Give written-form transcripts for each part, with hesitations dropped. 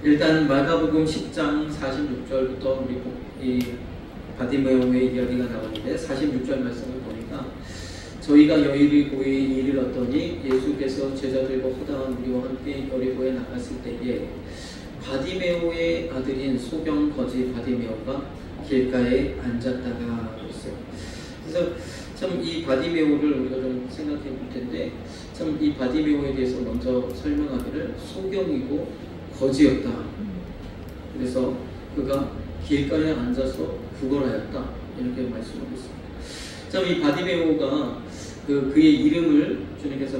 일단 마가복음 10장 46절부터 우리 이 바디메오의 이야기가 나오는데 46절 말씀을 보니까 저희가 여리고에 이르렀더니 예수께서 제자들과 허다한 우리와 함께 여리고에 나갔을 때에 바디메오의 아들인 소경 거지 바디메오가 길가에 앉았다가 그랬어요. 그래서 참 이 바디메오를 우리가 좀 생각해 볼 텐데 참 이 바디메오에 대해서 먼저 설명하기를 소경이고 거지였다. 그래서 그가 길가에 앉아서 구걸하였다. 이렇게 말씀하고 있습니다. 참 이 바디메오가 그의 이름을 주님께서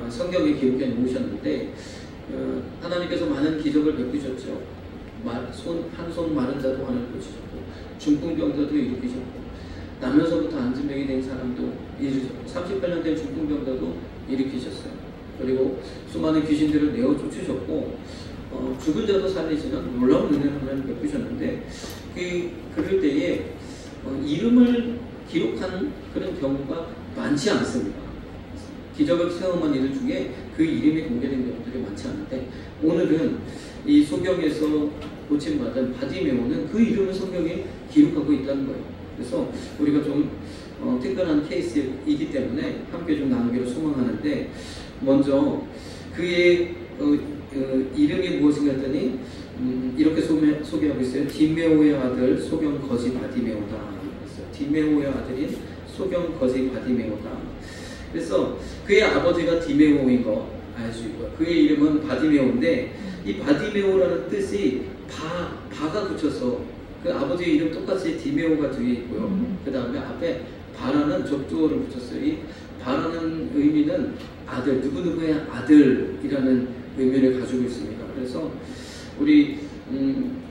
성경에 기록해 놓으셨는데 하나님께서 많은 기적을 베푸셨죠. 한 손 마른 자도 하늘 고치셨고 중풍병자도 일으키셨고 나면서부터 안진병이 된 사람도 일으키셨고 38년 된 중풍병자도 일으키셨어요. 그리고 수많은 귀신들을 내어 쫓으셨고 죽은 자도 살리시는 놀라운 은혜를 하나님 베푸셨는데 그럴 때에 이름을 기록한 그런 경우가 많지 않습니다. 기적을 체험한 이들 중에 그 이름이 공개된 경우들이 많지 않은데 오늘은 이 소경에서 고침받은 바디메오는 그 이름을 성경에 기록하고 있다는 거예요. 그래서 우리가 좀 특별한 케이스이기 때문에 함께 좀 나누기를 소망하는데 먼저 그의 이름이 무엇인가 했더니 이렇게 소개하고 있어요. 디메오의 아들 소경 거지 바디메오다. 디메오의 아들인 소경 거지 바디메오다. 그래서 그의 아버지가 디메오인 거 알 수 있고요. 그의 이름은 바디메오인데 이 바디메오라는 뜻이 바가 붙여서 그 아버지의 이름 똑같이 디메오가 뒤에 있고요. 그 다음에 앞에 바라는 접두어를 붙였어요. 이 바라는 의미는 아들, 누구누구의 아들이라는 의미를 가지고 있습니다. 그래서 우리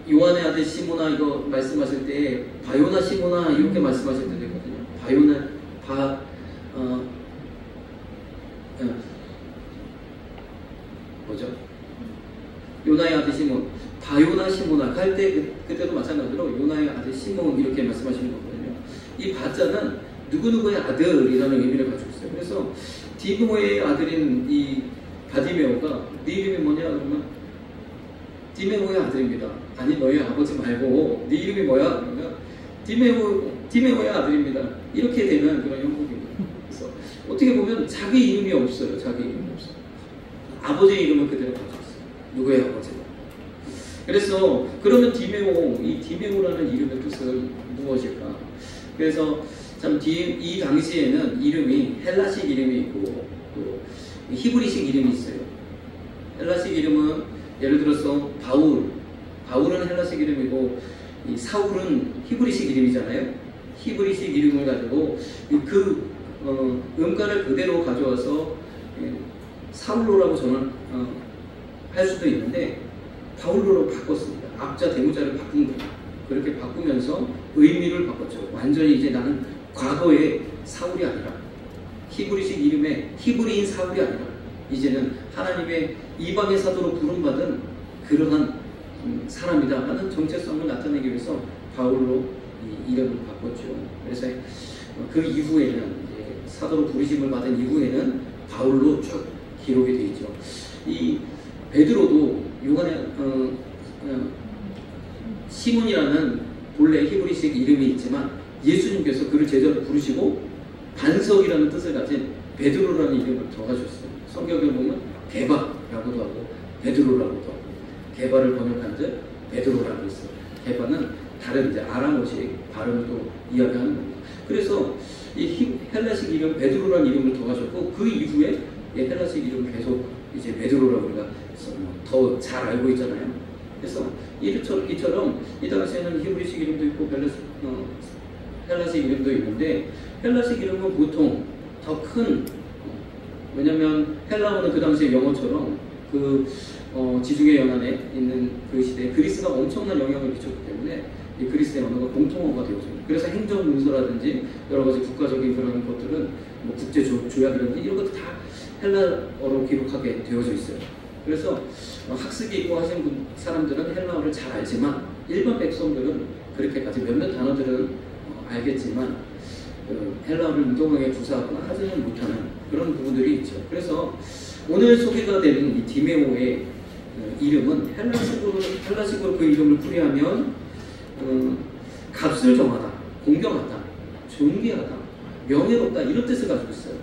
요한의 아들 시모나 이거 말씀하실 때 바요나 시모나 이렇게 말씀하실 때도 있거든요. 바요나 뭐죠? 요나의 아들 시몬, 바요나 시모나 갈 때 그때도 마찬가지로 요나의 아들 시몬 이렇게 말씀하시는 거거든요. 이 바자는 누구누구의 아들이라는 의미를 가지고 있어요. 그래서 디메오의 아들인 이 바디메오가 네 이름이 뭐냐 그러면 디메오의 아들입니다. 아니 너희 아버지 말고 네 이름이 뭐야? 그러니까 디메오의 아들입니다. 이렇게 되는 그런 형국입니다. 그래서 어떻게 보면 자기 이름이 없어요. 자기 이름이 없어요. 아버지의 이름을 그대로 가지고 있어요. 누구의 아버지가? 그래서 그러면 이 디메오라는 이름의 뜻은 무엇일까? 그래서 참 이 당시에는 이름이 헬라식 이름이 있고 또 히브리식 이름이 있어요. 헬라식 이름은 예를 들어서 바울은 헬라식 이름이고 이 사울은 히브리식 이름이잖아요. 히브리식 이름을 가지고 그 음가를 그대로 가져와서 사울로라고 할 수도 있는데 바울로로 바꿨습니다. 앞자 대무자를 바꾼 거예요. 그렇게 바꾸면서 의미를 바꿨죠. 완전히 이제 나는 과거의 사울이 아니라 히브리식 이름의 히브리인 사울이 아니라 이제는 하나님의 이방의 사도로 부름받은 그러한 사람이다 하는 정체성을 나타내기 위해서 바울로 이 이름을 바꿨죠. 그래서 그 이후에는 이제 사도로 부르심을 받은 이후에는 바울로 쭉 기록이 되어 있죠. 이 베드로도 요한의 시몬이라는 본래 히브리식 이름이 있지만 예수님께서 그를 제자로 부르시고 반석이라는 뜻을 가진 베드로라는 이름을 더하셨어요. 성경에 보면 게바라고도 하고 베드로라고도 하고 게바를 번역한 즉 베드로라고 있어요. 게바는 다른 이제 아람어식 발음을 또 이야기하는 겁니다. 그래서 이 헬라식 이름 베드로라는 이름을 더하셨고 그 이후에 헬라식 이름 계속 이제 베드로라고 우리가 더 잘 알고 있잖아요. 그래서 이처럼 이 당시에는 히브리식 이름도 있고 헬라식 이름도 있는데 헬라식 이름은 보통 더 큰 왜냐면 헬라어는 그 당시에 영어처럼 그 지중해 연안에 있는 그 시대에 그리스가 엄청난 영향을 미쳤기 때문에 이 그리스의 언어가 공통어가 되었습니다. 그래서 행정 문서라든지 여러 가지 국가적인 그런 것들은 뭐 국제 조약이라든지 이런 것도 다 헬라어로 기록하게 되어져 있어요. 그래서 학습이 있고 하신 사람들은 헬라어를 잘 알지만 일반 백성들은 그렇게까지 몇몇 단어들은 알겠지만 헬라어를 운동하게 구사하거나 하지는 못하는 그런 부분들이 있죠. 그래서 오늘 소개가 되는 이 디메오의 이름은 헬라식으로 그 이름을 풀이하면 값을 정하다, 공경하다, 존귀하다, 명예롭다 이런 뜻을 가지고 있어요.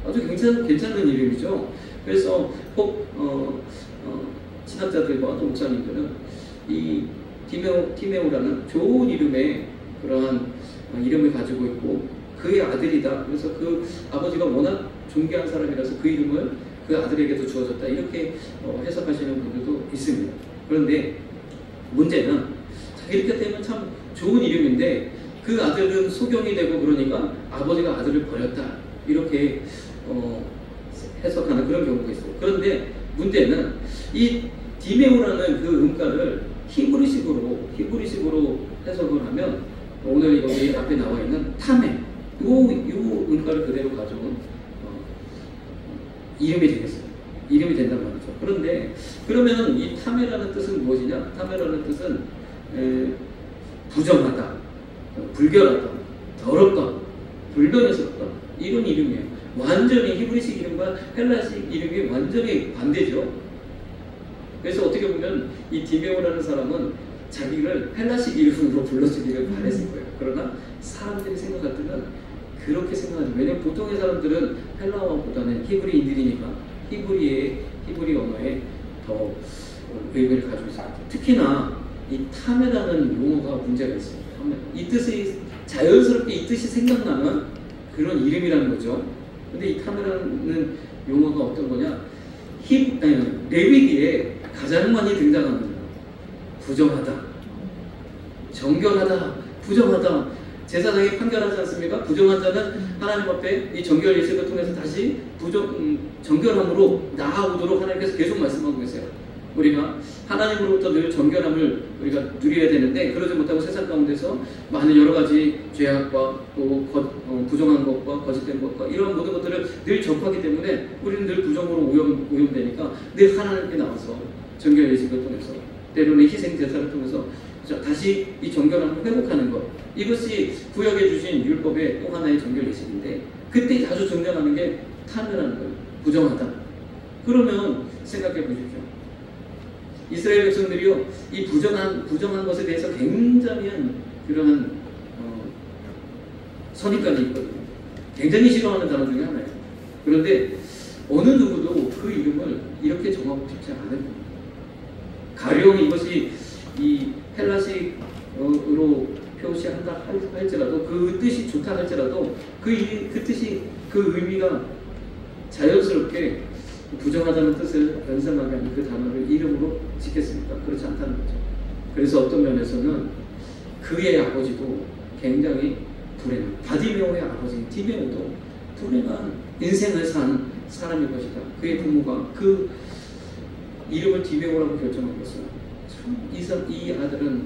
아주 괜찮은 이름이죠. 그래서 혹 신학자들과 또 목사님들은 이 디메오라는 좋은 이름의 그러한 이름을 가지고 있고 그의 아들이다. 그래서 그 아버지가 워낙 존귀한 사람이라서 그 이름을 그 아들에게도 주어졌다. 이렇게 해석하시는 분들도 있습니다. 그런데 문제는 이렇게 되면 참 좋은 이름인데 그 아들은 소경이 되고 그러니까 아버지가 아들을 버렸다. 이렇게 해석하는 그런 경우가 있어요. 그런데 문제는 이 디메오라는 그 음가를 히브리식으로 해석을 하면 오늘 여기 앞에 나와 있는 타메 요 음가를 그대로 가져온 이름이 되겠어요. 이름이 된단 말이죠. 그런데 그러면 이 타메라는 뜻은 무엇이냐? 타메라는 뜻은 부정하다, 불결하다, 더럽다, 불변했었다 이런 이름이에요. 완전히 히브리식 이름과 헬라식 이름이 완전히 반대죠. 그래서 어떻게 보면 이 디메오라는 사람은 자기를 헬라식 이름으로 불러주기를 바랬을 거예요. 그러나 사람들이 생각할 때는 그렇게 생각하죠. 왜냐하면 보통의 사람들은 헬라어보다는 히브리인들이니까 히브리 언어에 더 의미를 가지고 있어요. 특히나 이 타메라는 용어가 문제가 있어요. 이 뜻이 자연스럽게 이 뜻이 생각나는 그런 이름이라는 거죠. 근데 이 타메라는 용어가 어떤 거냐? 레위기에 가장 많이 등장하는 거예요. 부정하다, 정결하다, 부정하다. 제사장이 판결하지 않습니까? 부정한 자는 하나님 앞에 이 정결 예식을 통해서 다시 정결함으로 나아오도록 하나님께서 계속 말씀하고 계세요. 우리가 하나님으로부터 늘 정결함을 우리가 누려야 되는데 그러지 못하고 세상 가운데서 많은 여러 가지 죄악과 또 부정한 것과 거짓된 것과 이런 모든 것들을 늘 접하기 때문에 우리는 늘 부정으로 오염되니까 늘 하나님께 나와서 정결 예식을 통해서 때로는 희생 제사를 통해서 다시 이 정결함을 회복하는 것, 이것이 구약에 주신 율법의 또 하나의 정결 예식인데 그때 자주 등장하는 게 타메라는 거예요. 부정하다. 그러면 생각해 보십시오. 이스라엘 백성들이요, 이 부정한 것에 대해서 굉장히 그러한 선입관이 있거든요. 굉장히 싫어하는 단어 중에 하나예요. 그런데 어느 누구도 그 이름을 이렇게 정하고 싶지 않은 겁니다. 가령 이것이 이 헬라식으로 표시한다 할지라도 그 뜻이 좋다 할지라도 그 뜻이 그 의미가 자연스럽게 부정하다는 뜻을 연상하게 하는 그 단어를 이름으로 짓겠습니까? 그렇지 않다는 거죠. 그래서 어떤 면에서는 그의 아버지도 굉장히 불행한, 바디메오의 아버지 디메오도 불행한 인생을 산 사람일 것이다. 그의 부모가 그 이름을 디메오라고 결정한 것은 참 이 아들은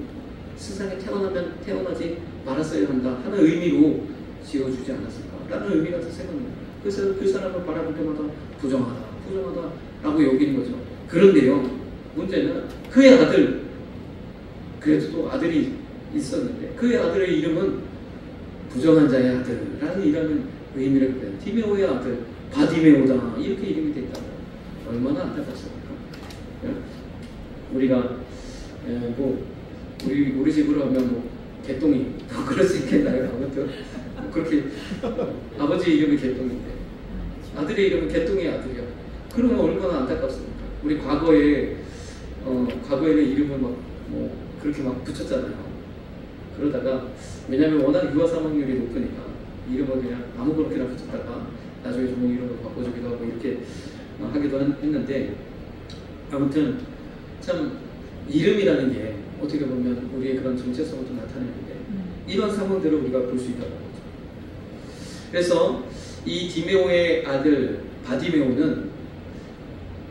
세상에 태어나지 말았어야 한다 하는 의미로 지어주지 않았을까라는 의미가 생각납니다. 그래서 그 사람을 바라볼 때마다 부정하다라고 여기는 거죠. 그런데요, 문제는 그의 아들, 그래도 또 아들이 있었는데 그의 아들의 이름은 부정한 자의 아들라는 이라는 의미를 그래요. 디메오의 아들, 바디메오다 이렇게 이름이 됐다. 얼마나 안타깝습니까? 우리가 우리 집으로 하면 개똥이 그럴 수 있겠나요? 아무튼 그렇게 아버지 이름이 개똥인데 아들의 이름은 개똥의 아들이야. 그러면 얼마나 안타깝습니까? 우리 과거에는 이름을 그렇게 붙였잖아요. 그러다가 왜냐하면 워낙 유아 사망률이 높으니까 이름을 그냥 아무렇게나 붙였다가 나중에 좋은 이름을 바꿔주기도 하고 이렇게 하기도 했는데 아무튼 참 이름이라는 게 어떻게 보면 우리의 그런 정체성을 좀 나타내는데 이런 상황들을 우리가 볼 수 있다는 거죠. 그래서 이 디메오의 아들 바디메오는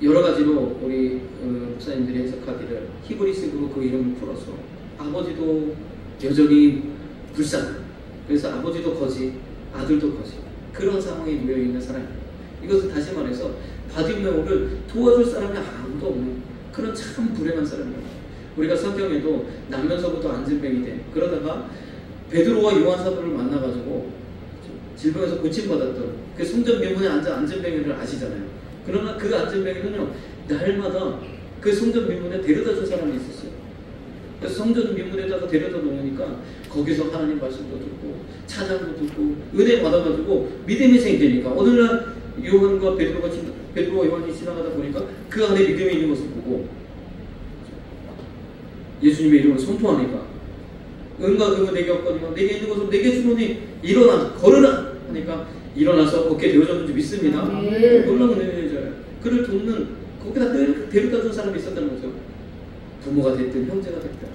여러 가지로 우리 목사님들이 해석하기를 히브리식으로 그 이름을 풀어서 아버지도 여전히 불쌍한, 그래서 아버지도 거지, 아들도 거지, 그런 상황에 놓여있는 사람입니다. 이것은 다시 말해서 바디메오를 도와줄 사람이 아무도 없는 그런 참 불행한 사람입니다. 우리가 성경에도 남면서부터 안진뱅이 된, 그러다가 베드로와 요한 사도를 만나가지고 질병에서 고침받았던 그 성전 명문에 앉아 안진뱅이를 아시잖아요. 그러나 그 안진뱅이는요, 날마다 그 성전 미문에 데려다 준 사람이 있었어요. 그래서 성전 미문에다가 데려다 놓으니까 거기서 하나님 말씀도 듣고 찬양도 듣고 은혜 받아가지고 믿음이 생기니까 어느 날 요한과 베드로와 요한이 지나가다 보니까 그 안에 믿음이 있는 것을 보고 예수님의 이름을 선포하니까 은과 금은 내게 없거니와 내게 있는 것은 내게 주노니 일어나 걸으라 하니까 일어나서 걷게 되어졌는지 믿습니다. 놀라운 은혜죠. 그를 돕는 거기다 데려다 준 사람이 있었다는 거죠. 부모가 됐든 형제가 됐든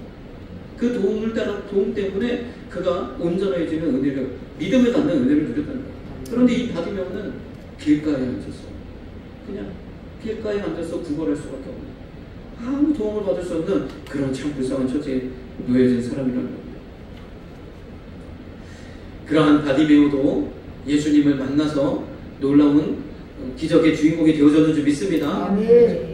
그 도움 때문에 그가 온전해지는 은혜를 믿음을 갖는 은혜를 누렸다는 거예요. 그런데 이 바디메오는 길가에 앉았어. 그냥 길가에 앉아서 구걸할 수밖에 없는 아무 도움을 받을 수 없는 그런 참 불쌍한 처지에 놓여진 사람이라는 겁니다. 그러한 바디메오도 예수님을 만나서 놀라운 기적의 주인공이 되어졌는 줄 믿습니다.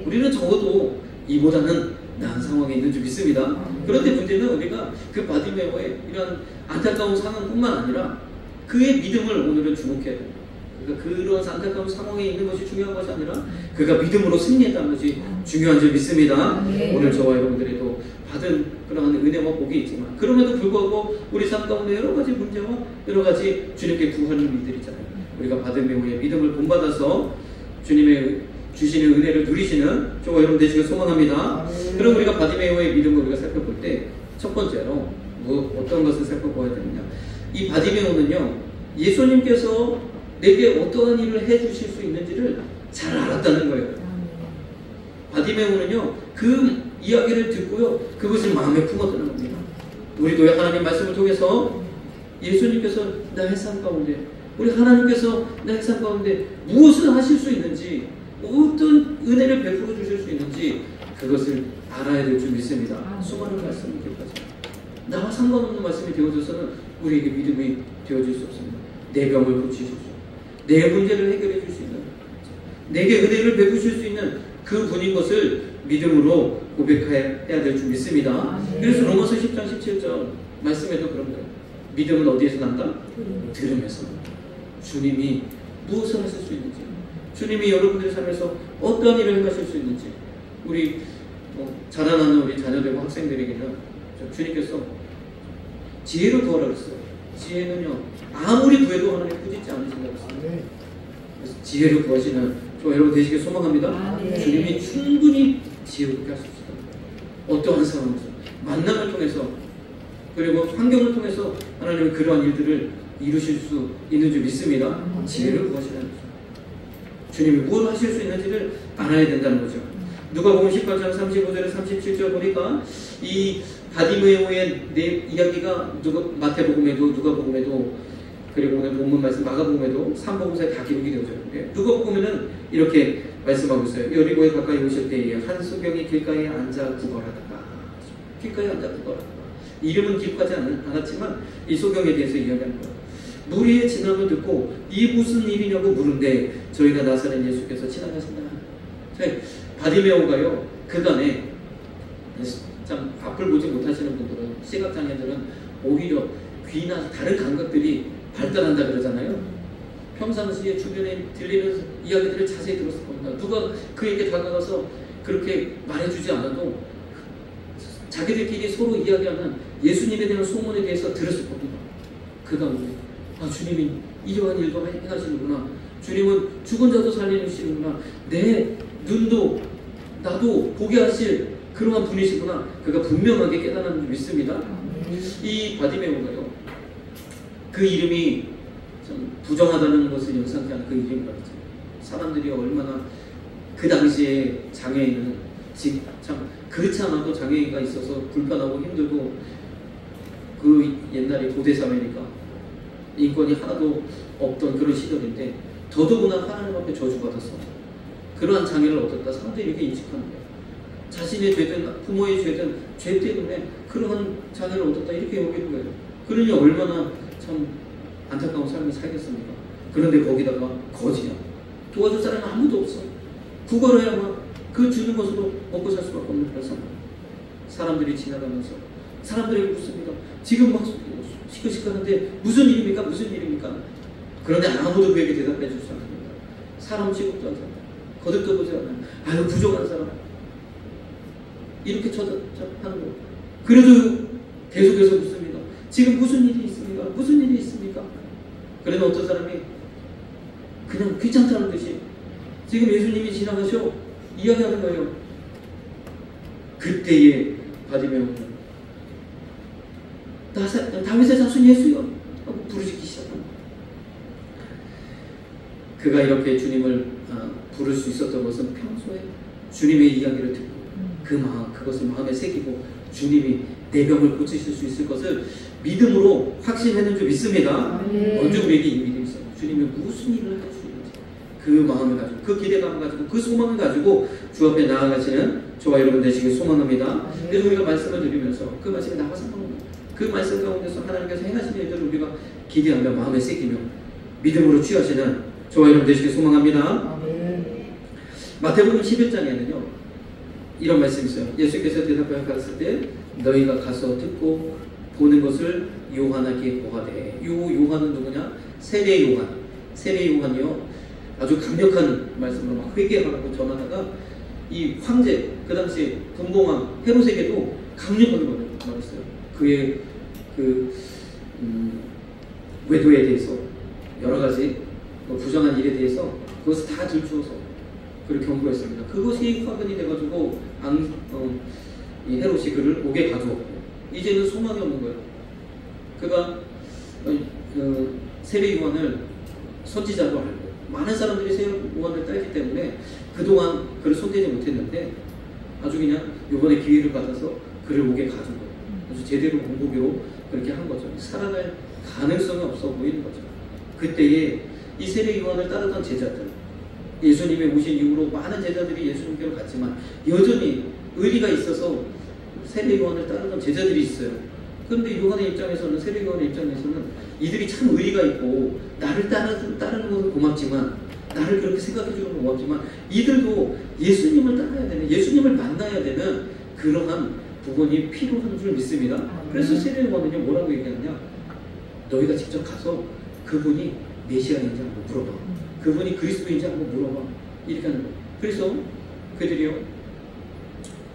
우리는 적어도 이보다는 나은 상황에 있는 줄 믿습니다. 그런데 문제는 우리가 그 바디메오의 이런 안타까운 상황뿐만 아니라 그의 믿음을 오늘은 주목해야 됩니다. 그러니까 그런 안타까운 상황에 있는 것이 중요한 것이 아니라 그가 믿음으로 승리했다는 것이 중요한 줄 믿습니다. 오늘 저와 여러분들이 또 받은 그러한 은혜와 복이 있지만 그럼에도 불구하고 우리 삶 가운데 여러 가지 문제와 여러 가지 주님께 구하는 일들이 있잖아요. 우리가 받은 믿음을 본받아서 주님의 주시는 은혜를 누리시는 저와 여러분 되시길 소망합니다. 그럼 우리가 바디메오의 믿음을 우리가 살펴볼 때 첫 번째로 어떤 것을 살펴봐야 되느냐. 이 바디메오는요, 예수님께서 내게 어떠한 일을 해주실 수 있는지를 잘 알았다는 거예요. 바디메오는요, 그 이야기를 듣고요, 그것을 마음에 품었다는 겁니다. 우리도 하나님 말씀을 통해서 예수님께서 나의 삶 가운데, 우리 하나님께서 나의 삶 가운데 무엇을 하실 수 있는지, 어떤 은혜를 베풀어 주실 수 있는지 그것을 알아야 될 줄 믿습니다. 수많은 말씀을 기억하지 나와 상관없는 말씀이 되어져서는 우리에게 믿음이 되어질 수 없습니다. 내 병을 고치십시오. 내 문제를 해결해 줄 수 있는, 내게 은혜를 베푸실 수 있는 그 분인 것을 믿음으로 고백해야 될 줄 믿습니다. 그래서 로마서 10장 17절 말씀에도 그런 거예요. 믿음은 어디에서 난다? 들음에서. 주님이 무엇을 하실 수 있는지, 주님이 여러분들의 삶에서 어떤 일을 행하실 수 있는지, 우리 자라나는 우리 자녀들과 학생들에게는 주님께서 지혜를 구하라 그랬어요. 지혜는요, 아무리 구해도 하나님 꾸짖지 않으신다고 했어요. 그래서 지혜를 구하시는 저 여러분 되시길 소망합니다. 주님이 충분히 지혜롭게 할 수 있습니다. 어떠한 상황에서, 만남을 통해서, 그리고 환경을 통해서 하나님은 그러한 일들을 이루실 수 있는 줄 믿습니다. 지혜를 구하시는 거죠. 주님이 뭘 하실 수 있는지를 알아야 된다는 거죠. 누가복음 18장 35절에 37절 보니까 이 바디메오의 이야기가 마태복음에도 누가복음에도 그리고 오늘 본문 말씀 마가복음에도 3복음서에 다 기록이 되어져 있는데 누가복음에는 이렇게 말씀하고 있어요. 여리고에 가까이 오실 때에 한 수경이 길가에 앉아 구걸하다가, 길가에 앉아 구걸하다가, 이름은 기록하지 않았지만 이 소경에 대해서 이야기하는 거예요. 무리의 지남을 듣고 이 무슨 일이냐고 물은데 저희가 나사렛 예수께서 지나가신다. 바디메오가요, 그간에 참 앞을 보지 못하시는 분들은, 시각장애들은 오히려 귀나 다른 감각들이 발달한다 그러잖아요. 평상시에 주변에 들리는 이야기들을 자세히 들었을 겁니다. 누가 그에게 다가가서 그렇게 말해주지 않아도 자기들끼리 서로 이야기하는 예수님에 대한 소문에 대해서 들었을 겁니다. 그 가운데 주님이 이러한 일도 행하시는구나, 주님은 죽은 자도 살리시는구나, 내 눈도 나도 보게 하실 그러한 분이시구나, 그가 분명하게 깨달은 줄 믿습니다. 이 바디메오가요, 그 이름이 좀 부정하다는 것을 연상케 하는 그 이름이라고 했죠. 사람들이 얼마나 그 당시에 장애인은 참 그렇지 않아도 장애인가 있어서 불편하고 힘들고, 그 옛날에 고대 사회니까 인권이 하나도 없던 그런 시절인데 더더구나 하나님 앞에 저주받았어. 그러한 장애를 얻었다. 사람들이 이렇게 인식하는 거예요. 자신의 죄든 부모의 죄든 죄 때문에 그러한 장애를 얻었다 이렇게 여기는 거예요. 그러니 얼마나 참 안타까운 삶을 살겠습니까? 그런데 거기다가 거지야. 도와줄 사람은 아무도 없어. 구걸해야만 그 주는 것으로 먹고 살 수밖에 없는 그런 상황. 사람들이 지나가면서 사람들에게 묻습니다. 지금 막 시끌시끌한데 무슨 일입니까? 무슨 일입니까? 그런데 아무도 그에게 대답해 주지 않습니다. 사람 취급도 하지 않아요. 거듭도 보지 않아요. 아유 부족한 사람. 이렇게 하는 거예요. 그래도 계속해서 묻습니다. 지금 무슨 일이 있습니까? 무슨 일이 있습니까? 그러면 어떤 사람이 그냥 귀찮다는 듯이 지금 예수님이 지나가셔 이야기하는 거예요. 그때에 바디메오는 다윗의 자손 예수여 하고 부르짖기 시작합니다. 그가 이렇게 주님을 부를 수 있었던 것은 평소에 주님의 이야기를 듣고 그것을 마음에 새기고 주님이 내 병을 고치실 수 있을 것을 믿음으로 확신했는 줄 믿습니다. 먼저 우리에게 이 믿음이 있어요. 주님이 무슨 일을 할 수 있는지 그 마음을 가지고 그 기대감을 가지고 그 소망을 가지고 주 앞에 나아가시는 저와 여러분 되시길 소망합니다. 그래서 우리가 말씀을 드리면서 그 말씀에 나가서 그 말씀 가운데서 하나님께서 행하시는 일들을 우리가 기대하며 마음에 새기며 믿음으로 취하시는 저와 여러분 되시길 소망합니다. 마태복음 11장에는요 이런 말씀이 있어요. 예수께서 대답하여 가르칠 때 너희가 가서 듣고 보는 것을 요한에게 보하되. 요한은 누구냐? 세례 요한. 세례 요한이요 아주 강력한 말씀으로 막 회개하라고 전하다가 이 황제 그 당시 분봉왕 헤롯에게도 강력하게 말했어요. 그의 외도에 대해서 여러 가지 부정한 일에 대해서 그것을 다 들추어서 그를 경고했습니다. 그것이 화근이 돼가지고 이 헤롯이 그를 옥에 가두었고 이제는 소망이 없는 거예요. 그가 세례 요한을 선지자로 알고 많은 사람들이 세례 요한을 따르기 때문에 그동안 그를 손대지 못했는데 아주 그냥 이번에 기회를 받아서 그를 옥에 가두고 아주 제대로 공고기로 그렇게 한 거죠. 살아날 가능성이 없어 보이는 거죠. 그때에 이 세례 요한을 따르던 제자들 예수님이 오신 이후로 많은 제자들이 예수님께로 갔지만 여전히 의리가 있어서 세례 요한을 따르던 제자들이 있어요. 그런데 요한의 입장에서는 세례 요한의 입장에서는 이들이 참 의리가 있고 나를 따르는 것은 고맙지만 나를 그렇게 생각해 주는 건 고맙지만 이들도 예수님을 따라야 되는 예수님을 만나야 되는 그러한 부분이 필요한 줄 믿습니다. 그래서 세례 요한은요 뭐라고 얘기하느냐 너희가 직접 가서 그분이 메시아인지 한번 물어봐. 그분이 그리스도인지 한번 물어봐. 이렇게 하는 거예요. 그래서 그들이요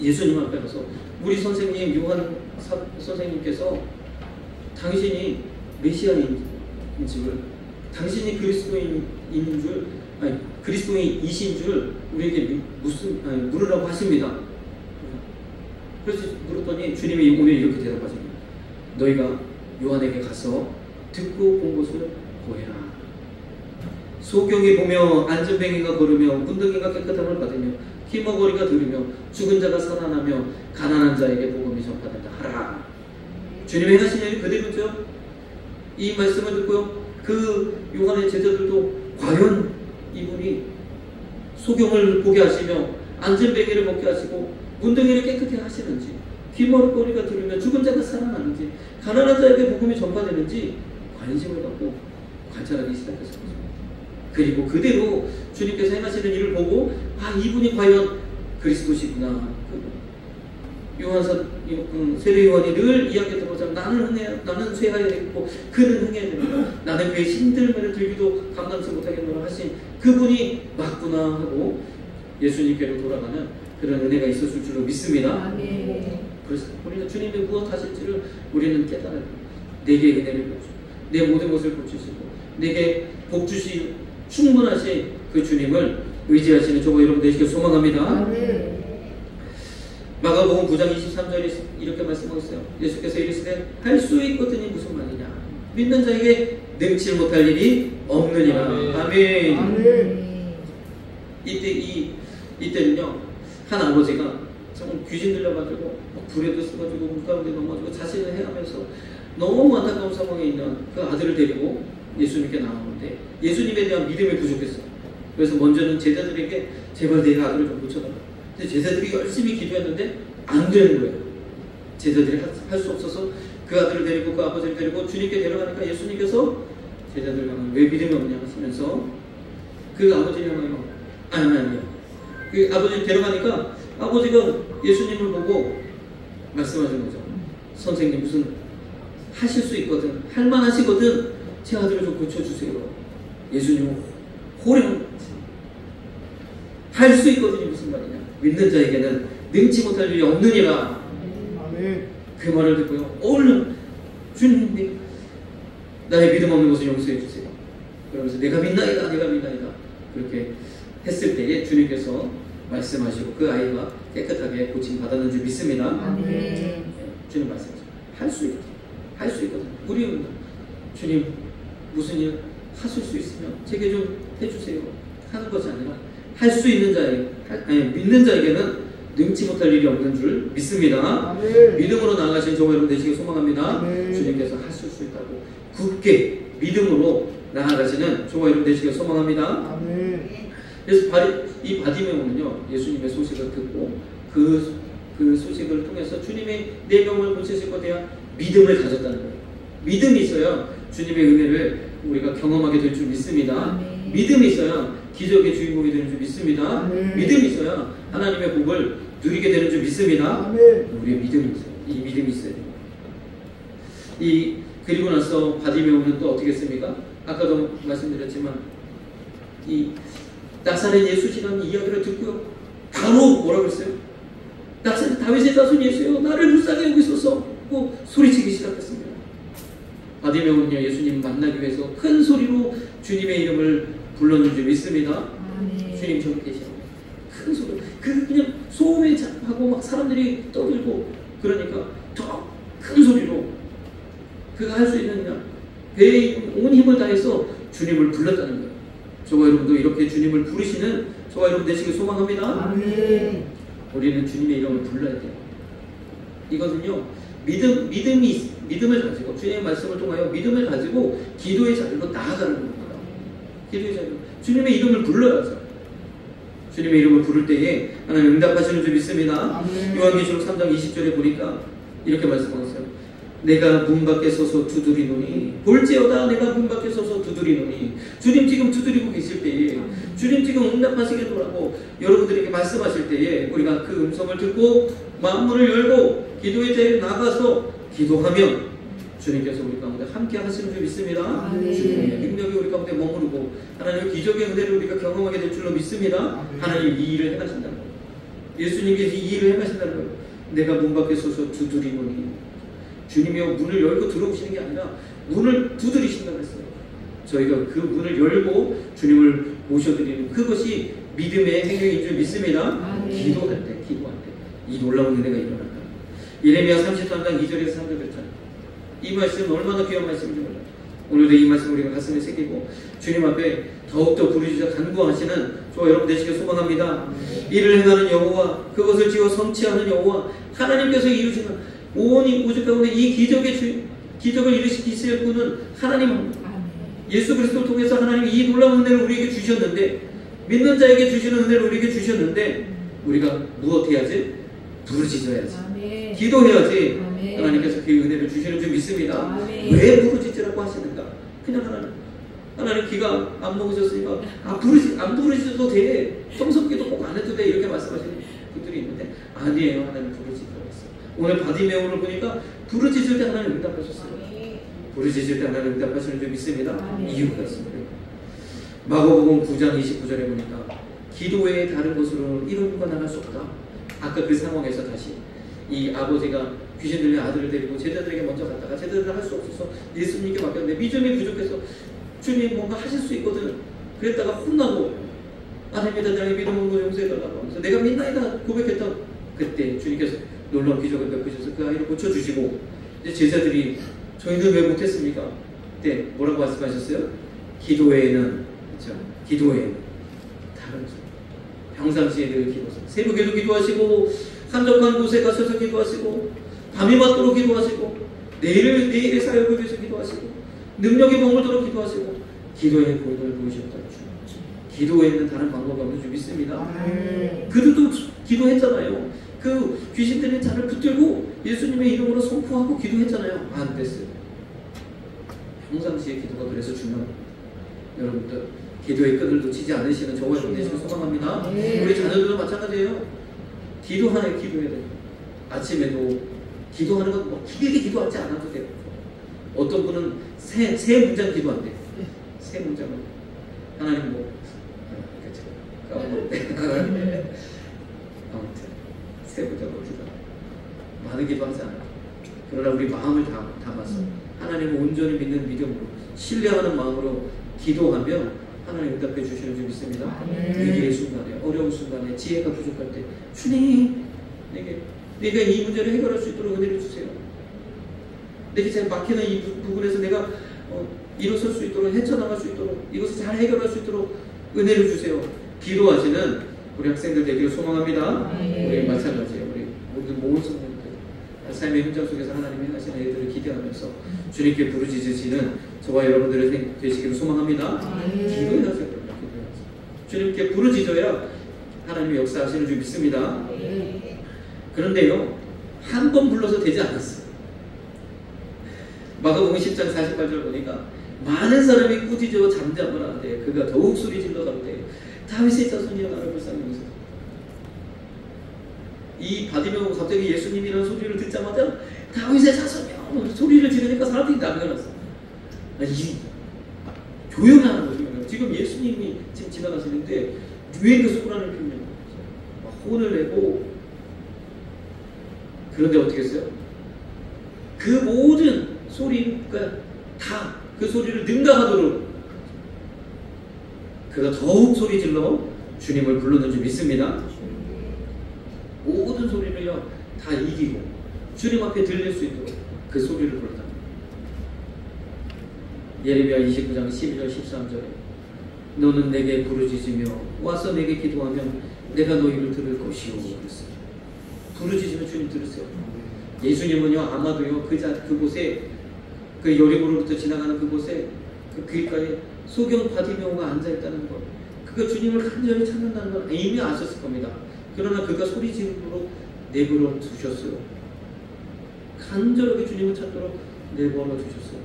예수님 앞에 가서 우리 선생님 요한 선생님께서 당신이 메시아인 줄 당신이 그리스도인인 줄 그리스도인이신 줄 우리에게 물으라고 하십니다. 그래서 물었더니 주님이 오늘 이렇게 대답하십니다. 너희가 요한에게 가서 듣고 본 것을 보해라. 소경이 보며 안전뱅이가 걸으며 문둥이가 깨끗함을 받으며 희머거리가 들으며 죽은 자가 살아나며 가난한 자에게 복음이 전파된다 하라. 주님의 행하신 일이 그대로죠. 이 말씀을 듣고요 그 요한의 제자들도 과연 이분이 소경을 보게 하시며 안전뱅이를 먹게 하시고 문둥이를 깨끗하게 하시는지 귀머거리가 들으며 죽은 자가 살아나는지 가난한 자에게 복음이 전파되는지 관심을 갖고 관찰하기 시작했습니다. 그리고 그대로 주님께서 행하시는 일을 보고 이분이 과연 그리스도시구나. 세례 요한이 늘 이야기했던 것처럼 나는 쇠하여야 되겠고 그는 흥해야 됩니다. 나는 그의 신들매를 들기도 감당치 못하겠노라 하신 그분이 맞구나 하고 예수님께로 돌아가는 그런 은혜가 있었을 줄로 믿습니다. 그래서 우리는 주님이 무엇 하실지를 우리는 깨달아야 됩니다. 내게 은혜를 주시고 내 모든 것을 고치시고 내게 복 주시 충분하신 그 주님을 의지하시는 저와 여러분 되시길 소망합니다. 마가복음 9장 23절에 이렇게 말씀하고 있어요. 예수께서 이르시되 할 수 있거든이 무슨 말이냐 믿는 자에게 능치 못할 일이 없느니라. 아멘. 이때는요 한 아버지가 정말 귀신 들려가지고 불에도 쓰가지고 물 가운데 넘어가지고 자신을 해하면서 너무 안타까운 상황에 있는 그 아들을 데리고 예수님께 나오는데 예수님에 대한 믿음이 부족했어요. 그래서 먼저는 제자들에게 제발 내 아들을 좀 고쳐달라. 근데 제자들이 열심히 기도했는데 안 되는 거예요. 제자들이 할 수 없어서 그 아들을 데리고 그 아버지를 데리고 주님께 데려가니까 예수님께서 제자들 향하여 왜 믿음이 없냐 하시면서 그 아버지를 향하여 아니요. 그 아버지를 데려가니까 아버지가 예수님을 보고 말씀하신 거죠. 선생님 무슨 하실 수 있거든 할만하시거든 제 아들을 좀 고쳐주세요. 예수님은 호령 할 수 있거든이 무슨 말이냐 믿는 자에게는 능치 못할 일이 없느니라. 그 말을 듣고요, 얼른 주님, 나의 믿음 없는 것을 용서해 주세요. 그러면서 내가 믿나이다, 내가 믿나이다. 그렇게 했을 때에 주님께서 말씀하시고 그 아이가 깨끗하게 고침 받았는 줄 믿습니다. 주님 말씀하시고 할 수 있거든, 할 수 있거든. 우리는 주님 무슨 일 하실 수 있으면 제게 좀 해주세요 하는 것이 아니라 할 수 있는 자에게, 믿는 자에게는 능치 못할 일이 없는 줄 믿습니다. 믿음으로 나아가신 저와 여러분 되시길 소망합니다. 주님께서 하실 수 있다고 굳게 믿음으로 나아가시는 저와 여러분 되시길 소망합니다. 그래서 이 바디메오는요, 예수님의 소식을 듣고 그 소식을 통해서 주님의 내 병을 고치실 것에 대한 믿음을 가졌다는 거예요. 믿음이 있어야 주님의 은혜를 우리가 경험하게 될 줄 믿습니다. 믿음이 있어야 기적의 주인공이 되는 줄 믿습니다. 믿음이 있어야 하나님의 복을 누리게 되는 줄 믿습니다. 우리의 믿음이 있어요. 이 믿음이 있어야 돼요. 그리고 나서 바디메오는 또 어떻게 했습니까? 아까도 말씀드렸지만 이 나사렛 예수시라는 이야기를 듣고요, 바로 뭐라고 했어요? 나사렛 다윗의 자손 예수여, 나를 불쌍히 여기소서 고 소리치기 시작했습니다. 바디메오는요, 예수님 만나기 위해서 큰 소리로 주님의 이름을 불렀는 줄 믿습니다. 주님 저기 계시라고 큰 소리, 그냥 소음에 하고 막 사람들이 떠들고 그러니까 더 큰 소리로 그가 할 수 있는 배에 온 힘을 다해서 주님을 불렀다는 거예요. 저와 여러분도 이렇게 주님을 부르시는 저와 여러분 되시길 소망합니다. 우리는 주님의 이름을 불러야 돼요. 이거는요, 믿음을 가지고 주님의 말씀을 통하여 믿음을 가지고 기도의 자리로 나아가는 겁니다. 기도의 자리로 주님의 이름을 불러야죠. 주님의 이름을 부를 때에 하나님 응답하시는 줄 믿습니다. 요한계시록 3장 20절에 보니까 이렇게 말씀하셨어요. 내가 문 밖에 서서 두드리노니 볼지어다, 내가 문 밖에 서서 두드리노니. 주님 지금 두드리고 계실 때에, 주님 지금 응답하시겠노라고 여러분들에게 말씀하실 때에 우리가 그 음성을 듣고 마음문을 열고 기도의 자리에 나가서 기도하면 주님께서 우리 가운데 함께 하시는 줄 믿습니다. 주님의 능력이 우리 가운데 머무르고 하나님의 기적의 은혜를 우리가 경험하게 될 줄로 믿습니다. 하나님 이 일을 행하신다는 거예요. 예수님께서 이 일을 행하신다는 거예요. 내가 문 밖에 서서 두드리노니. 주님이요, 문을 열고 들어오시는 게 아니라 문을 두드리신다고 했어요. 저희가 그 문을 열고 주님을 모셔드리는 그것이 믿음의 행위인 줄 믿습니다. 기도할 때 이 놀라운 은혜가 일어난다. 예레미야 33장 2절에서 3절 그랬잖아요. 이 말씀은 얼마나 귀한 말씀인지 몰라요. 오늘도 이 말씀 우리가 가슴에 새기고 주님 앞에 더욱더 부르짖어 간구하시는 저와 여러분 되시길 소망합니다. 이를 행하는 여호와, 그것을 지어 성취하는 여호와, 하나님께서 이루시는 온 우주 가운데 이 기적을 이루시실 분은 하나님입니다. 예수 그리스도를 통해서 하나님이 이 놀라운 은혜를 우리에게 주셨는데, 믿는 자에게 주시는 은혜를 우리에게 주셨는데, 우리가 무엇 해야지? 부르짖어야지. 기도해야지. 하나님께서 그 은혜를 주시는 줄 믿습니다. 왜 부르짖으라고 하시는가? 그냥 하나님 기가 안 먹으셨으니까 안 부르짖어도 돼. 성석기도 꼭 안 해도 돼. 이렇게 말씀하시는 분들이 있는데, 아니에요. 하나님 부르짖으라고 했어요. 오늘 바디메오를 보니까 부르짖을 때 하나님 응답하셨어요. 부르짖을 때 하나님 응답하시는 줄 믿습니다. 이유가 있습니다. 마가복음 9장 29절에 보니까 기도 외에 다른 것으로 이룬 건 나갈 수 없다. 아까 그 상황에서 다시 이 아버지가 귀신 들린 아들을 데리고 제자들에게 먼저 갔다가 제자들은 할 수 없어서 예수님께 맡겼는데 믿음이 부족해서 주님 뭔가 하실 수 있거든 그랬다가 혼나고 하나님의 자녀의 믿음 없는 거 용서해달라고 하면서 내가 믿나이다 고백했던 그때 주님께서 놀라운 기적을 베푸셔서 그 아이를 고쳐주시고 이제 제자들이 저희는 왜 못했습니까? 그때 뭐라고 말씀하셨어요? 기도 외에는, 그렇죠? 기도 외에는 다른 것. 평상시에 늘 기도하시고 새벽에도 기도하시고 한적한 곳에 가셔서 기도하시고 밤이 맞도록 기도하시고 내일의 사역을 위해서 기도하시고 능력이 머물도록 기도하시고 기도의 고백을 보이셨다는 주. 기도에는 다른 방법이 없는 줄 믿습니다. 그들도 기도했잖아요. 그 귀신 들린 자를 붙들고 예수님의 이름으로 선포하고 기도했잖아요. 안 됐어요. 평상시에 기도가 그래서 중요합니다. 여러분들 기도의 끈을 놓치지 않으시는 저와 여러분 되시길 소망합니다. 우리 자녀들도 마찬가지예요. 기도해야 돼요. 아침에도 기도하는 건 뭐 길게 기도하지 않아도 돼요. 어떤 분은 세 문장 기도한대요. 세 문장을 하나님 뭐 까먹었대. 아무튼 세보자고 기도. 많은 기도하지 않아요. 그러나 우리 마음을 담아서 하나님을 온전히 믿는 믿음으로 신뢰하는 마음으로 기도하면 하나님 응답해 주시는 줄 믿습니다. 위기의 순간에, 어려운 순간에, 지혜가 부족할 때 주님, 내가 이 문제를 해결할 수 있도록 은혜를 주세요. 내게 잘 막히는 이 부분에서 내가 일어설 수 있도록, 헤쳐나갈 수 있도록, 이것을 잘 해결할 수 있도록 은혜를 주세요. 기도하시는 우리 학생들 되기를 소망합니다. 우리 마찬가지예요. 우리 모든 성도들 삶의 현장 속에서 하나님이 하시는 일들을 기대하면서 주님께 부르짖으시는 저와 여러분들의 되시기를 소망합니다. 기도해야죠. 주님께 부르짖어야 하나님이 역사하시는 줄 믿습니다. 그런데요, 한 번 불러서 되지 않았어요. 마가복음 10장 48절 보니까 많은 사람이 꾸짖어 잠잠을 하는데 그가 더욱 소리질러 가로되 다윗의 자손이여 나를 불쌍히 여기소서. 이 바디메오가 갑자기 예수님이라는 소리를 듣자마자 다윗의 자손이여 소리를 지르니까 사람들이 난리났어. 조용히 하는 거죠. 지금 예수님이 지금 지나가시는데 왜 그 소란을 피우냐, 막 혼을 내고. 그런데 어떻게 했어요? 그 모든 소리가 다 그 소리를 능가하도록 그가 더욱 소리질러 주님을 불렀는 줄 믿습니다. 모든 소리를요 다 이기고 주님 앞에 들릴 수 있도록 그 소리를 불렀다. 예레미야 29장 12절 13절에 너는 내게 부르짖으며 와서 내게 기도하면 내가 너희를 들을 것이오 그랬어요. 부르짖으면 주님 들으세요. 예수님은요 아마도요 그곳에 그 여리고로부터 지나가는 그곳에 그 길가에 소경 바디메오가 앉아있다는 것, 그가 주님을 간절히 찾는다는 걸 이미 아셨을 겁니다. 그러나 그가 소리 지르도록 내버려 두셨어요. 간절하게 주님을 찾도록 내버려 두셨어요.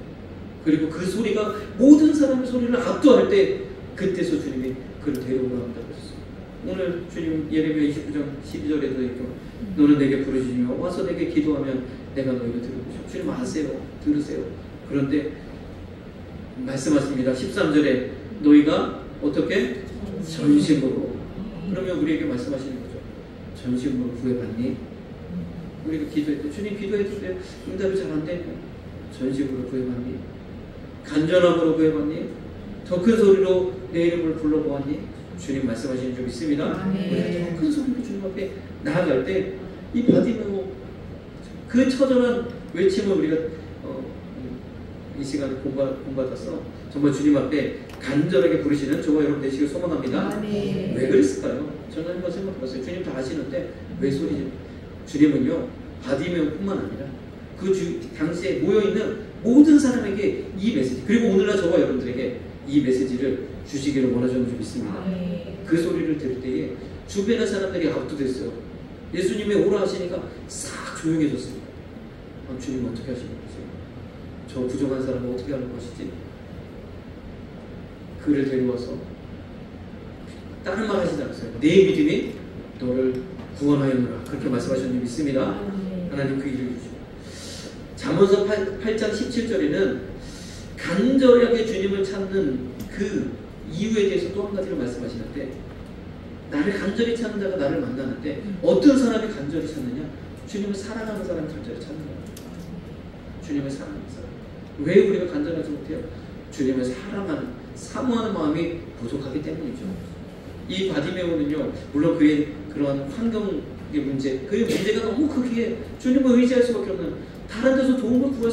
그리고 그 소리가 모든 사람의 소리를 압도할 때 그때서 주님이 그를 데려오라 한다고 했어요. 오늘 주님 예레미야 29장 12절에도 이렇게 너는 내게 부르짖으며 와서 내게 기도하면 내가 너희를 들을 것이오. 주님 아세요. 들으세요. 그런데 말씀하십니다. 13절에 너희가 어떻게? 전심으로. 그러면 우리에게 말씀하시는 거죠. 전심으로 구해봤니? 우리가 기도했대. 주님 기도했는데 응답이 잘 안 되네. 전심으로 구해봤니? 간절함으로 구해봤니? 더 큰 소리로 내 이름을 불러보았니? 주님 말씀하시는 줄 믿습니다. 우리가 더 큰 소리로 주님 앞에 나아갈 때 이 바디메오 그 처절한 외침을 우리가 이 시간에 본받아서 정말 주님 앞에 간절하게 부르시는 저와 여러분 되시길 소망합니다. 왜 그랬을까요? 저는 한번 생각해봤어요. 주님 다 아시는데 왜 소리지? 주님은요 바디메오뿐만 아니라 그 당시에 모여있는 모든 사람에게 이 메시지, 그리고 오늘날 저와 여러분들에게 이 메시지를 주시기를 원하시는 줄 믿습니다. 그 소리를 들을 때에 주변의 사람들이 압도됐어요. 예수님이 오라 하시니까 싹 조용해졌어요. 주님 어떻게 하시는 거지? 저 부족한 사람은 어떻게 하는 것이지? 그를 데려와서 다른 말 하시지 않았어요. 내 믿음이 너를 구원하였노라. 그렇게 말씀하셨는지 믿습니다. 하나님 그 일을 주시고 잠언서 8장 17절에는 간절하게 주님을 찾는 그 이유에 대해서 또 한 가지를 말씀하시는데, 나를 간절히 찾는 자가 나를 만나는데 어떤 사람이 간절히 찾느냐? 주님을 사랑하는 사람이 간절히 찾는 거예요. 주님을 사랑하는 사람. 왜 우리가 간절하지 못해요? 주님을 사랑하는, 사모하는 마음이 부족하기 때문이죠. 이 바디메오는요, 물론 그의 그러한 환경의 문제, 그의 문제가 너무 크기에 주님을 의지할 수밖에 없는, 다른 데서 도움을 구할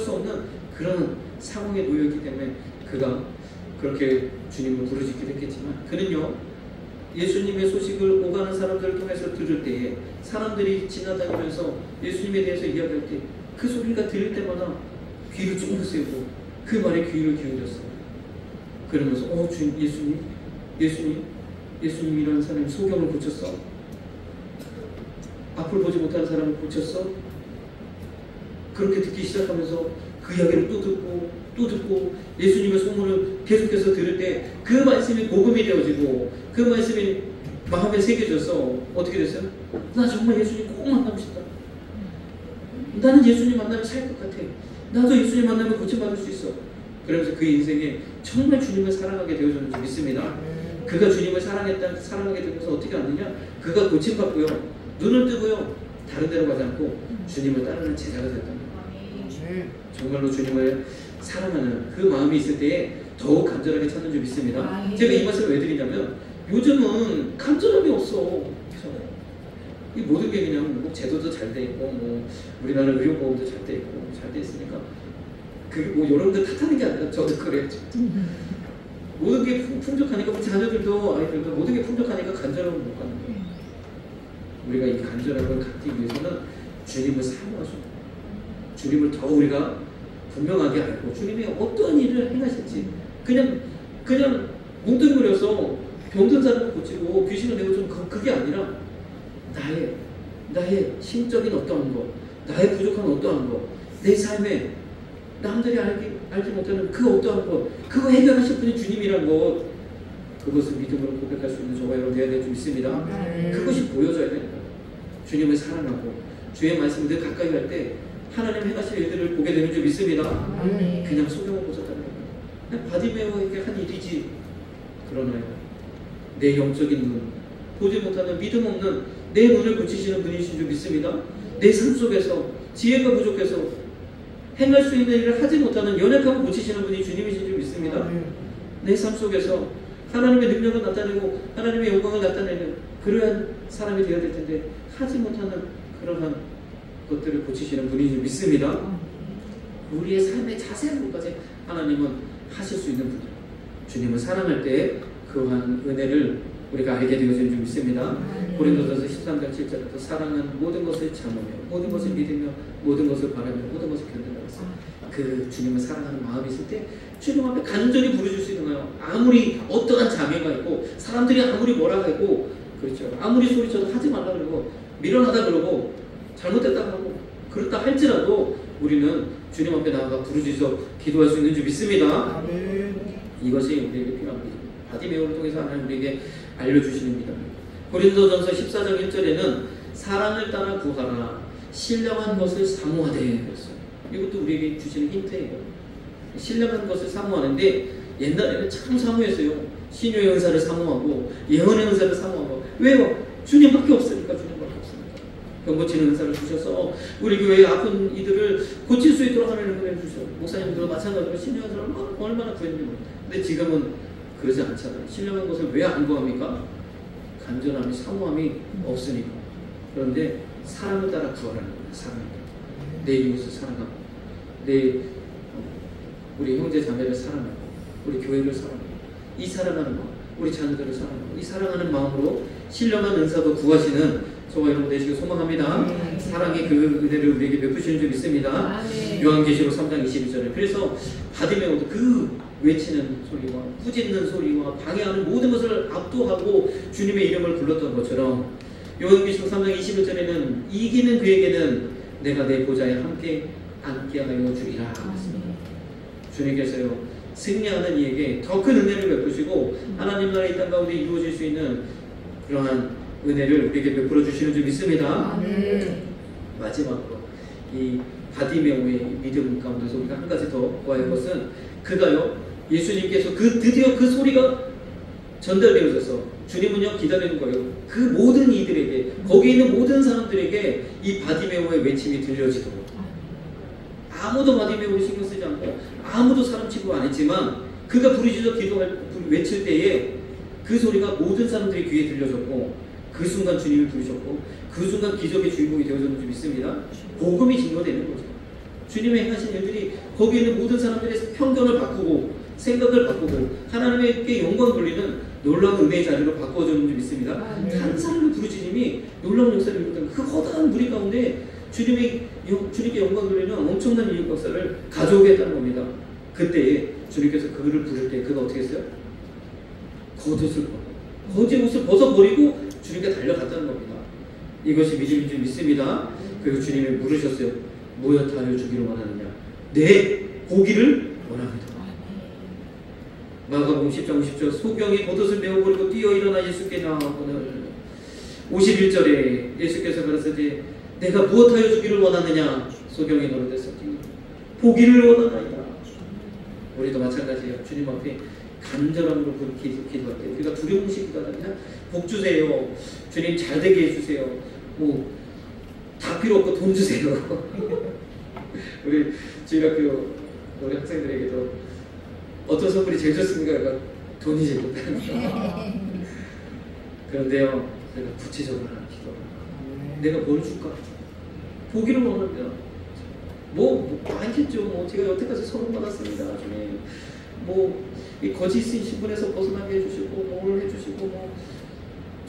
수 없는 그런 상황에 놓여있기 때문에 그가 그렇게 주님을 부르짖기도 했겠지만, 그는요 예수님의 소식을 오가는 사람들을 통해서 들을 때에 사람들이 지나다니면서 예수님에 대해서 이야기할 때 그 소리가 들릴 때마다 귀를 쫑긋 세우고 그 말에 귀를 기울였어요. 그러면서 주님, 예수님이라는 사람이 소경을 고쳤어? 앞을 보지 못하는 사람을 고쳤어? 그렇게 듣기 시작하면서 그 이야기를 또 듣고 예수님의 소문을 계속해서 들을 때 그 말씀이 복음이 되어지고 그 말씀이 마음에 새겨져서 어떻게 됐어요? 나 정말 예수님 꼭 만나고 싶다. 나는 예수님 만나면 살 것 같아. 나도 예수님 만나면 고침받을 수 있어. 그러면서 그 인생에 정말 주님을 사랑하게 되어졌는지 믿습니다. 그가 주님을 사랑하게 되면서 어떻게 왔느냐? 그가 고침받고요. 눈을 뜨고요. 다른 데로 가지 않고 주님을 따르는 제자가 됐답니다. 정말로 주님을 사랑하는 그 마음이 있을 때에 더욱 간절하게 찾는 줄 믿습니다. 제가 이 말씀을 왜 드리냐면 요즘은 간절함이 없어. 이 모든 게 그냥 뭐 제도도 잘 돼 있고 뭐 우리나라 의료보험도 잘 돼 있고 잘 돼 있으니까 그 뭐 여러분들 탓하는 게 아니라 저도 그래요. 모든 게 풍족하니까 우리 자녀들도 아이들도 모든 게 풍족하니까 간절함을 못 갖는 거예요. 우리가 이 간절함을 갖기 위해서는 주님을 사모하죠. 주님을 더 우리가 분명하게 알고 주님이 어떠한 일을 행하실지 그냥 뭉뚱그려서 병든 사람을 고치고 귀신을 내고 좀 그게 아니라 나의 심적인 어떠한 것, 나의 부족한 어떠한 것, 내 삶에 남들이 알지 못하는 그 어떠한 것, 그거 해결하실 분이 주님이란 것, 그것을 믿음으로 고백할 수 있는 저와 여러분 되어야 될 줄 믿습니다. 그것이 보여져야 돼요. 주님을 사랑하고 주의 말씀을 늘 가까이 갈 때 하나님 행하실 일들을 보게 되는 줄 믿습니다. 그냥 소경을 보셨다는 거예요. 그냥 바디메오에게 한 일이지. 그러나요, 내 영적인 눈, 보지 못하는 믿음 없는 내 눈을 고치시는 분이신 줄 믿습니다. 내 삶 속에서 지혜가 부족해서 행할 수 있는 일을 하지 못하는 연약함을 고치시는 분이 주님이신 줄 믿습니다. 내 삶 속에서 하나님의 능력을 나타내고 하나님의 영광을 나타내는 그러한 사람이 되어야 될 텐데 하지 못하는 그러한 것들을 고치시는 분인 줄 믿습니다. 우리의 삶의 자세한 것까지 하나님은 하실 수 있는 분이에요. 주님을 사랑할 때 그러한 은혜를 우리가 알게 되어진 줄 믿습니다. 고린도전서 13장 7절에서 사랑은 모든 것을 참으며 모든 것을 믿으며 모든 것을 바라며 모든 것을 견딘다고 했어요. 그 주님을 사랑하는 마음이 있을 때 주님 앞에 간절히 부르실 수 있는 거예요. 아무리 어떠한 장애가 있고 사람들이 아무리 뭐라 하고 그렇죠. 아무리 소리쳐도 하지 말라 그러고 미련하다 그러고 잘못됐다 하고 그렇다 할지라도 우리는 주님 앞에 나아가 부르짖어 기도할 수 있는 줄 믿습니다. 이것이 우리에게 필요한 거죠. 바디메오를 통해서 하나님 우리에게 알려주시는 믿음입니다. 고린도전서 14장 1절에는 사랑을 따라 구하라 신령한 것을 사모하되 그랬어요. 이것도 우리에게 주시는 힌트예요. 신령한 것을 사모하는데 옛날에는 참 사모했어요. 신유의 은사를 사모하고 예언의 은사를 사모하고 왜요? 주님밖에 없으니까. 병 고치는 은사를 주셔서 우리 교회의 아픈 이들을 고칠 수 있도록 하나님 은혜를 주셔서 목사님들도 마찬가지로 신령한 사람을 얼마나 구했는지 모르겠어요. 근데 지금은 그러지 않잖아요. 신령한 것을 왜 안 구합니까? 간절함이 사모함이 없으니까. 그런데 사랑을 따라 구하라는 거예요. 사랑을 따라. 내 이웃을 사랑하고 우리 형제 자매를 사랑하고 우리 교회를 사랑하고 이 사랑하는 마음, 우리 자녀들을 사랑하고 이 사랑하는 마음으로 신령한 은사도 구하시는 저와 여러분 되시길 소망합니다. 사랑의 그 은혜를 우리에게 베푸시는 줄 믿습니다. 요한계시록 3장 22절에 그래서 바디메오도 그 외치는 소리와 꾸짖는 소리와 방해하는 모든 것을 압도하고 주님의 이름을 불렀던 것처럼 요한계시록 3장 21절에는 이기는 그에게는 내가 내 보좌에 함께 앉게 하여 주리라 했습니다. 주님께서요 승리하는 이에게 더 큰 은혜를 베푸시고 하나님 나라의 이 땅 가운데 이루어질 수 있는 그러한 은혜를 우리에게 베풀어 주시는 줄 믿습니다. 마지막으로 이 바디메오의 믿음 가운데서 우리가 한 가지 더 구할 것은 그가요 예수님께서 드디어 그 소리가 전달되어져서 주님은요 기다리는 거예요. 그 모든 이들에게 거기 있는 모든 사람들에게 이 바디메오의 외침이 들려지도록 아무도 바디메오를 신경 쓰지 않고 아무도 사람 취급 안 했지만 그가 부르짖어 외칠 때에 그 소리가 모든 사람들의 귀에 들려졌고 그 순간 주님이 부르셨고 그 순간 기적의 주인공이 되어졌는지 믿습니다. 복음이 증거되는 거죠. 주님의 행하신 일들이 거기에 있는 모든 사람들의 편견을 바꾸고 생각을 바꾸고 하나님께 영광 돌리는 놀라운 은혜의 자리로 바꿔줬는지 믿습니다. 한 사람의 부르짖음이 놀라운 역사를 이루었던 그 허다한 무리 가운데 주님께 영광 돌리는 엄청난 인류 역사를 가져오게 했다는 겁니다. 그때에 주님께서 그를 부를 때 그가 어떻게 했어요? 겉옷을 벗어버리고 주님께 달려갔다는 겁니다. 이것이 믿음인 줄 믿습니다. 그리고 주님이 물으셨어요. 무엇 하여 주기를 원하느냐? 내 보기를 원합니다. 마가복음 10장 50절 소경이 겉옷을 메어버리고 뛰어 일어나 예수께 나오거늘 51절에 예수께서 가라사대 내가 무엇 하여 주기를 원하느냐? 소경이 노릇했었지 보기를 원하나이다. 우리도 마찬가지예요. 주님 앞에 간절함으로 기도할 때 우리가 두려움식 기도하지 않냐? 복 주세요. 주님 잘되게 해주세요. 뭐 다 필요 없고 돈 주세요. 우리 주일학교 우리 학생들에게도 어떤 선물이 제일 좋습니까? 돈이 제일 좋다는 거. 그런데요, 내가 구체적으로 하나 기도합니다. 내가 뭘 줄까? 보기를 원합니다. 많겠죠. 제가 여태까지 선물 받았습니다. 주님. 이 거짓인 신분에서 벗어나게 해주시고, 뭘 해주시고,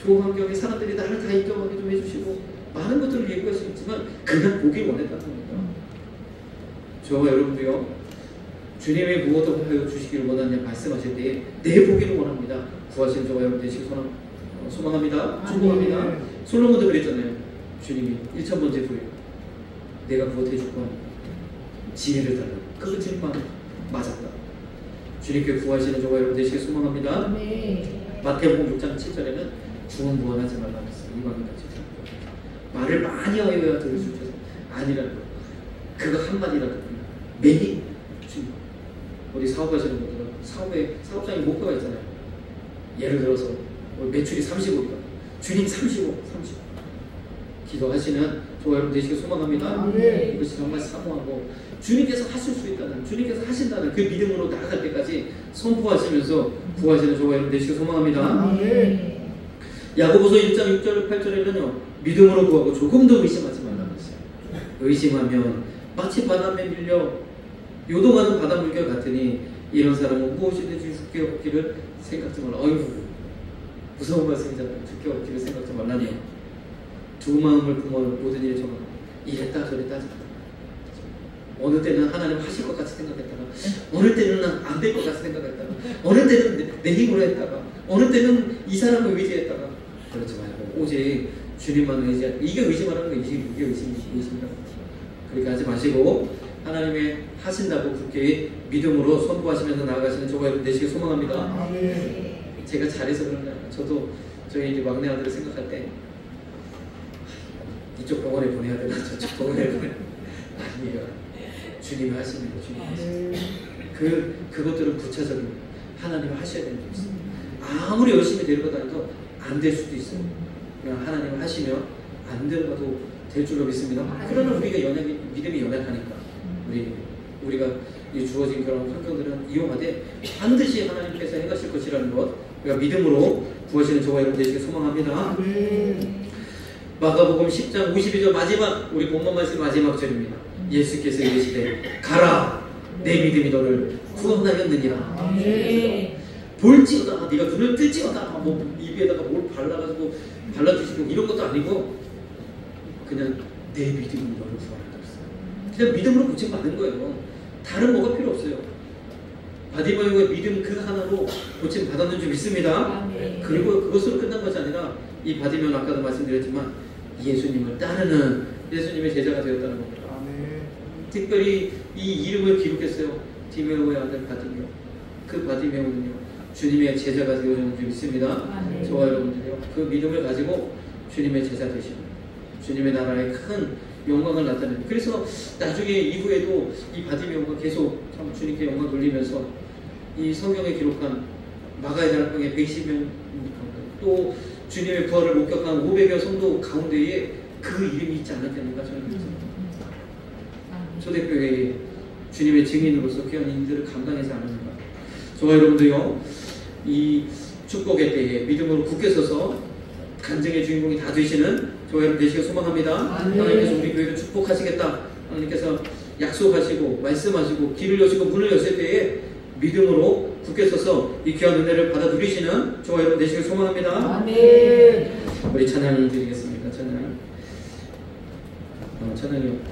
좋은 환경에 사람들이 나를 다 인정하게 좀 해주시고, 많은 것들을 얘기할 수 있지만, 그냥 보길 원했다는 겁니다. 저와 여러분도요, 주님의 무엇을 하여 주시기를 원하냐 말씀하실 때에, 내 보기를 원합니다. 구하시는 저와 여러분 되시길 소망합니다. 축복합니다. 솔로몬도 그랬잖아요. 주님이 1000번째 구해요. 내가 무엇 해줄까? 지혜를 달라. 그거 주님 맞았다. 주님께 구하시는 저와 여러분 되시길 소망합니다. 마태복음 6장 7절에는 주은 무언하지 말라 했어요. 이방인같이 말을 많이 하여야 들을 수 있어서 아니라는 거. 그거 한마디라도 매일 주님. 우리 사업하시는 분들은 사업장에 목표가 있잖아요. 예를 들어서 매출이 30억이다. 주님 30억. 기도하시는 저와 여러분 되시길 소망합니다. 이것이 정말 사모하고 주님께서 하실 수 있다는, 주님께서 하신다는 그 믿음으로 나아갈 때까지 선포하시면서 구하시는 저와 여러분 되시길 소망합니다. 야고보서 1장 6절 8절에는요, 믿음으로 구하고 조금도 의심하지 말라고 했어요. 의심하면 마치 바람에 밀려 요동하는 바닷물결 같으니 이런 사람은 무엇이든지 죽게 얻기를 생각지 말라. 어이구, 무서운 말씀이잖아요. 죽게 얻기를 생각지 말라니요. 두 마음을 품어 모든 일에 정하고 이랬다 저랬다 하지 말라. 어느 때는 하나님 하실 것 같이 생각했다가, 어느 때는 안 될 것 같이 생각했다가, 어느 때는 내 힘으로 했다가, 어느 때는 이 사람을 의지했다가, 그렇지 말고 오직 주님만 의지하고. 이게 의심하는 거예요. 이게 의심이다. 그렇게 하지 마시고 하나님의 하신다고 굳게 믿음으로 선포하시면서 나아가시는 저와 여러분 되시길 소망합니다. 제가 잘해서 그런 게 아니라, 저도 저희 이제 막내 아들을 생각할 때 이쪽 병원에 보내야 되나 저쪽 병원에 보내야 되나, 아니에요. 주님이 하시는 거, 주님이 하시는 거. 그것들은 부차적인 하나님이 하셔야 되는 게 있습니다. 아무리 열심히 데려가다니도 안 될 수도 있어요. 그냥 하나님을 하시면 안 데려가도 될 줄로 믿습니다. 그러나 우리가 믿음이 연약하니까 우리가 이 주어진 그런 환경들은 이용하되 반드시 하나님께서 행하실 것이라는 것, 우리가 믿음으로 구하시는 저와 여러분 되시길 소망합니다. 마가복음 10장 52절 마지막, 우리 본문 말씀 마지막 절입니다. 예수께서 이르시되 가라, 내 믿음이 너를 구원하였느니라. 볼지어다, 네가 눈을 뜰지어다, 입에다가 뭘 발라주시고 이런 것도 아니고 그냥 내 믿음이 너를 구원하였어요. 그냥 믿음으로 고침받는 거예요. 다른 뭐가 필요 없어요. 바디바이오의 믿음 그 하나로 고침받았는 줄 믿습니다. 그리고 그것으로 끝난 것이 아니라 이 바디바이오는 아까도 말씀드렸지만 예수님을 따르는 예수님의 제자가 되었다는 겁니다. 특별히 이 이름을 기록했어요. 디메오의 아들 바디메오. 그 바디메오는요, 주님의 제자가 되어주는 줄 믿습니다. 저와 여러분들이요, 그 믿음을 가지고 주님의 제자 되시고 주님의 나라의 큰 영광을 나타내는. 그래서 나중에 이후에도 이 바디메오가 계속 참 주님께 영광 돌리면서 이 성경에 기록한 마가의 다락방에 120명, 또 주님의 부활을 목격한 500여 성도 가운데에 그 이름이 있지 않았겠는가 저는 믿습니다. 초대교회에 주님의 증인으로서 귀한 인들을 감당하지 않았는가. 저와 여러분도요, 이 축복의 때에 믿음으로 굳게 서서 간증의 주인공이 다 되시는 저와 여러분 되시길 소망합니다. 하나님께서 우리 교회를 축복하시겠다, 하나님께서 약속하시고 말씀하시고 길을 여시고 문을 여실 때에 믿음으로 굳게 서서 이 귀한 은혜를 받아 누리시는 저와 여러분 되시길 소망합니다. 우리 찬양 드리겠습니다. 찬양이요.